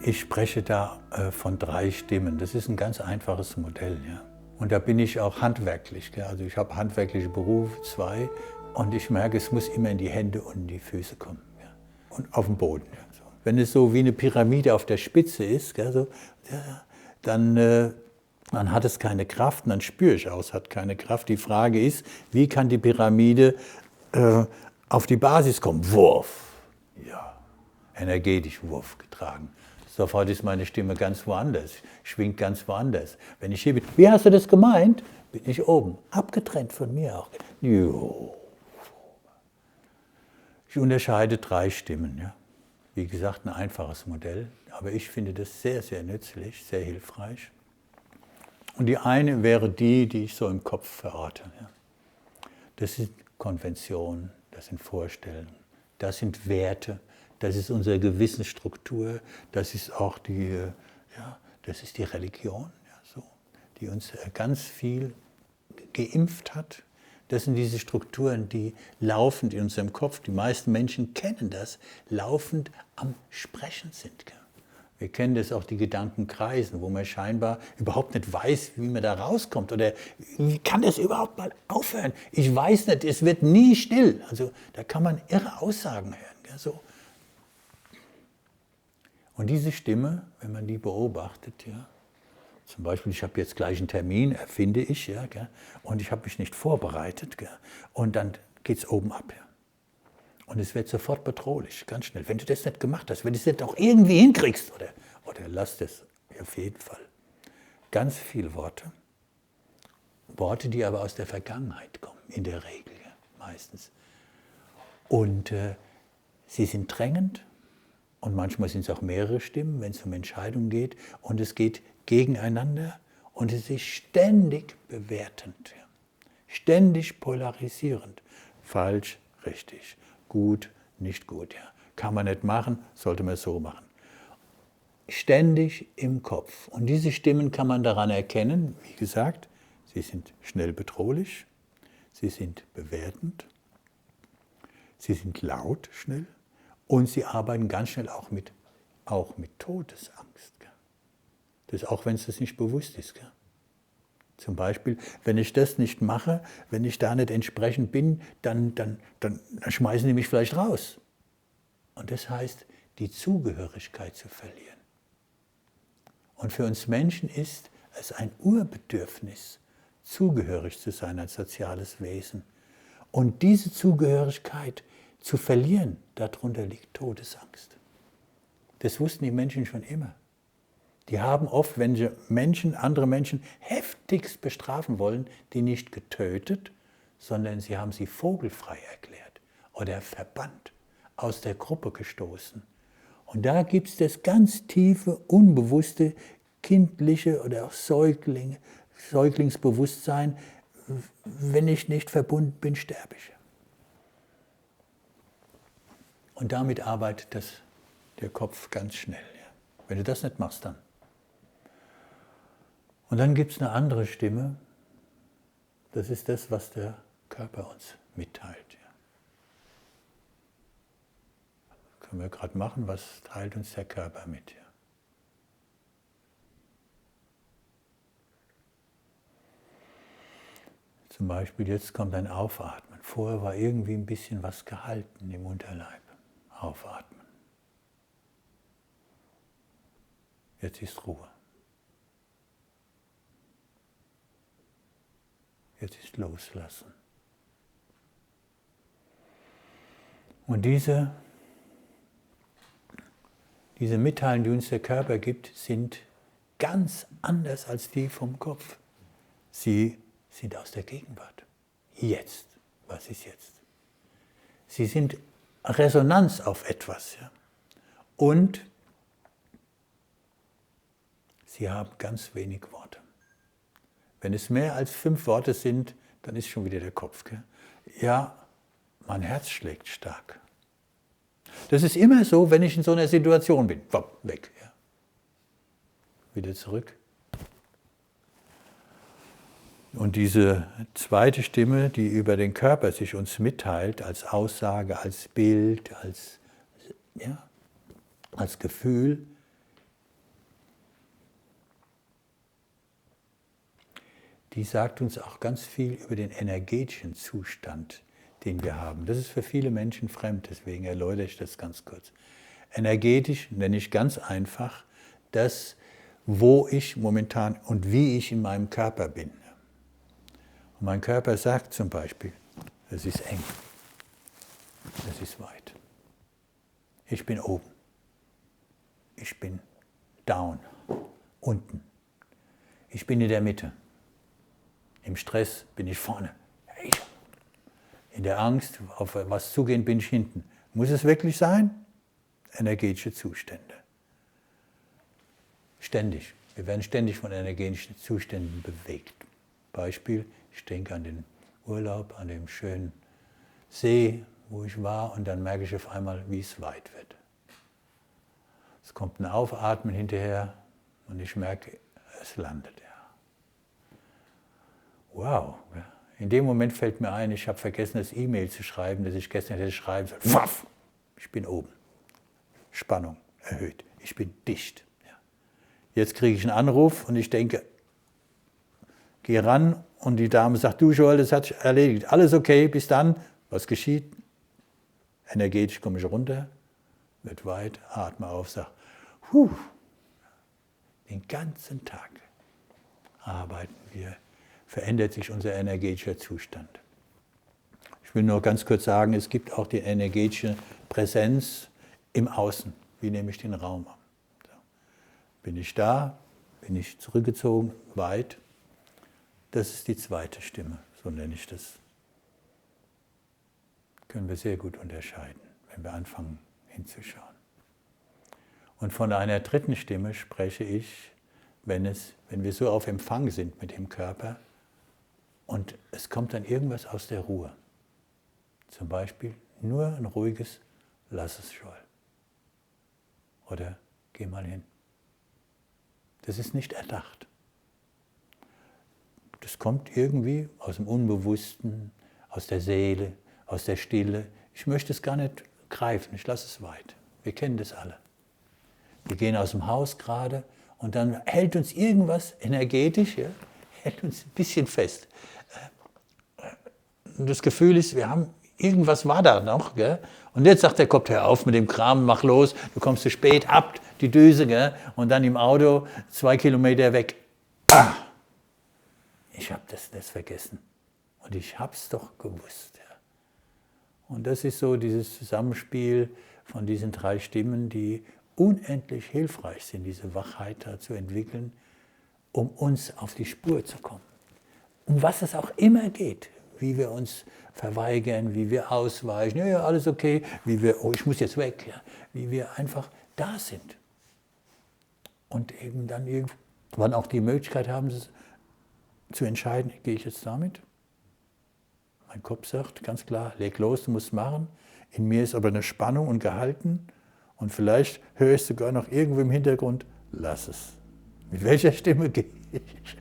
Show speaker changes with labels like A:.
A: Ich spreche da von 3 Stimmen. Das ist ein ganz einfaches Modell. Ja? Und da bin ich auch handwerklich. Ja? Also ich habe handwerkliche Berufe, 2. Und ich merke, es muss immer in die Hände und in die Füße kommen. Ja? Und auf den Boden. Ja? So. Wenn es so wie eine Pyramide auf der Spitze ist, ja, so, ja, dann hat es keine Kraft. Und dann spüre ich auch, es hat keine Kraft. Die Frage ist, wie kann die Pyramide auf die Basis kommen? Wurf. Ja, energetisch Wurf getragen. Sofort ist meine Stimme ganz woanders, schwingt ganz woanders. Wenn ich hier bin, wie hast du das gemeint? Bin ich oben, abgetrennt von mir auch. Jo. Ich unterscheide 3 Stimmen. Ja. Wie gesagt, ein einfaches Modell, aber ich finde das sehr, sehr nützlich, sehr hilfreich. Und die eine wäre die ich so im Kopf verorte. Ja. Das sind Konventionen, das sind Vorstellungen, das sind Werte. Das ist unsere Gewissensstruktur, das ist auch das ist die Religion, ja, so, die uns ganz viel geimpft hat. Das sind diese Strukturen, die laufend in unserem Kopf, die meisten Menschen kennen das, laufend am Sprechen sind. Wir kennen das auch, die Gedankenkreisen, wo man scheinbar überhaupt nicht weiß, wie man da rauskommt oder wie kann das überhaupt mal aufhören. Ich weiß nicht, es wird nie still. Also da kann man irre Aussagen hören. So. Und diese Stimme, wenn man die beobachtet, ja, zum Beispiel, ich habe jetzt gleich einen Termin, erfinde ich, ja, und ich habe mich nicht vorbereitet, und dann geht es oben ab. Ja. Und es wird sofort bedrohlich, ganz schnell. Wenn du das nicht gemacht hast, wenn du es nicht auch irgendwie hinkriegst, oder lass das, auf jeden Fall. Ganz viele Worte, die aber aus der Vergangenheit kommen, in der Regel, ja, meistens. Und sie sind drängend. Und manchmal sind es auch mehrere Stimmen, wenn es um Entscheidungen geht. Und es geht gegeneinander und es ist ständig bewertend. Ja. Ständig polarisierend. Falsch, richtig. Gut, nicht gut. Ja. Kann man nicht machen, sollte man so machen. Ständig im Kopf. Und diese Stimmen kann man daran erkennen, wie gesagt, sie sind schnell bedrohlich, sie sind bewertend, sie sind laut, schnell. Und sie arbeiten ganz schnell auch mit Todesangst. Das auch wenn es das nicht bewusst ist. Zum Beispiel, wenn ich das nicht mache, wenn ich da nicht entsprechend bin, dann schmeißen die mich vielleicht raus. Und das heißt, die Zugehörigkeit zu verlieren. Und für uns Menschen ist es ein Urbedürfnis, zugehörig zu sein als soziales Wesen. Und diese Zugehörigkeit zu verlieren, darunter liegt Todesangst. Das wussten die Menschen schon immer. Die haben oft, wenn sie andere Menschen heftigst bestrafen wollen, die nicht getötet, sondern sie haben sie vogelfrei erklärt oder verbannt, aus der Gruppe gestoßen. Und da gibt es das ganz tiefe, unbewusste, kindliche oder auch Säuglingsbewusstsein, wenn ich nicht verbunden bin, sterbe ich. Und damit arbeitet der Kopf ganz schnell. Ja. Wenn du das nicht machst, dann. Und dann gibt es eine andere Stimme. Das ist das, was der Körper uns mitteilt. Ja. Das können wir gerade machen. Was teilt uns der Körper mit? Ja. Zum Beispiel, jetzt kommt ein Aufatmen. Vorher war irgendwie ein bisschen was gehalten im Unterleib. Aufatmen. Jetzt ist Ruhe. Jetzt ist Loslassen. Und diese Mitteilungen, die uns der Körper gibt, sind ganz anders als die vom Kopf. Sie sind aus der Gegenwart. Jetzt. Was ist jetzt? Sie sind Resonanz auf etwas. Ja. Und sie haben ganz wenig Worte. Wenn es mehr als 5 Worte sind, dann ist schon wieder der Kopf. Gell? Ja, mein Herz schlägt stark. Das ist immer so, wenn ich in so einer Situation bin. Wopp, weg. Ja. Wieder zurück. Und diese zweite Stimme, die über den Körper sich uns mitteilt, als Aussage, als Bild, als Gefühl, die sagt uns auch ganz viel über den energetischen Zustand, den wir haben. Das ist für viele Menschen fremd, deswegen erläutere ich das ganz kurz. Energetisch nenne ich ganz einfach das, wo ich momentan und wie ich in meinem Körper bin. Und mein Körper sagt zum Beispiel, es ist eng, es ist weit. Ich bin oben, ich bin down, unten. Ich bin in der Mitte. Im Stress bin ich vorne. In der Angst, auf was zugehen, bin ich hinten. Muss es wirklich sein? Energetische Zustände. Ständig. Wir werden ständig von energetischen Zuständen bewegt. Beispiel, ich denke an den Urlaub, an dem schönen See, wo ich war, und dann merke ich auf einmal, wie es weit wird. Es kommt ein Aufatmen hinterher und ich merke, es landet. Ja. Wow. In dem Moment fällt mir ein, ich habe vergessen, das E-Mail zu schreiben, das ich gestern hätte schreiben sollen. Waff! Ich bin oben. Spannung erhöht. Ich bin dicht. Ja. Jetzt kriege ich einen Anruf und ich denke, gehe ran und die Dame sagt, du Joel, das hat sich erledigt. Alles okay, bis dann. Was geschieht? Energetisch komme ich runter, wird weit, atme auf, sage, den ganzen Tag arbeiten wir, verändert sich unser energetischer Zustand. Ich will nur ganz kurz sagen, es gibt auch die energetische Präsenz im Außen. Wie nehme ich den Raum an? So. Bin ich da? Bin ich zurückgezogen? Weit? Das ist die zweite Stimme, so nenne ich das. Können wir sehr gut unterscheiden, wenn wir anfangen hinzuschauen. Und von einer dritten Stimme spreche ich, wenn wir so auf Empfang sind mit dem Körper und es kommt dann irgendwas aus der Ruhe. Zum Beispiel nur ein ruhiges, lass es, Joel. Oder geh mal hin. Das ist nicht erdacht. Das kommt irgendwie aus dem Unbewussten, aus der Seele, aus der Stille. Ich möchte es gar nicht greifen, ich lasse es weit. Wir kennen das alle. Wir gehen aus dem Haus gerade und dann hält uns irgendwas energetisch, ja, hält uns ein bisschen fest. Und das Gefühl ist, irgendwas war da noch. Gell? Und jetzt sagt der Kopf, hör auf mit dem Kram, mach los, du kommst zu spät, ab die Düse. Gell? Und dann im Auto 2 Kilometer weg. Ah, ich habe das vergessen. Und ich habe es doch gewusst. Ja. Und das ist so dieses Zusammenspiel von diesen 3 Stimmen, die unendlich hilfreich sind, diese Wachheit da zu entwickeln, um uns auf die Spur zu kommen. Um was es auch immer geht, wie wir uns verweigern, wie wir ausweichen, ja, alles okay, wie wir, oh, ich muss jetzt weg, ja, wie wir einfach da sind. Und eben dann irgendwann auch die Möglichkeit haben, zu entscheiden, gehe ich jetzt damit? Mein Kopf sagt ganz klar, leg los, du musst machen. In mir ist aber eine Spannung und Gehalten. Und vielleicht höre ich sogar noch irgendwo im Hintergrund, lass es. Mit welcher Stimme gehe ich?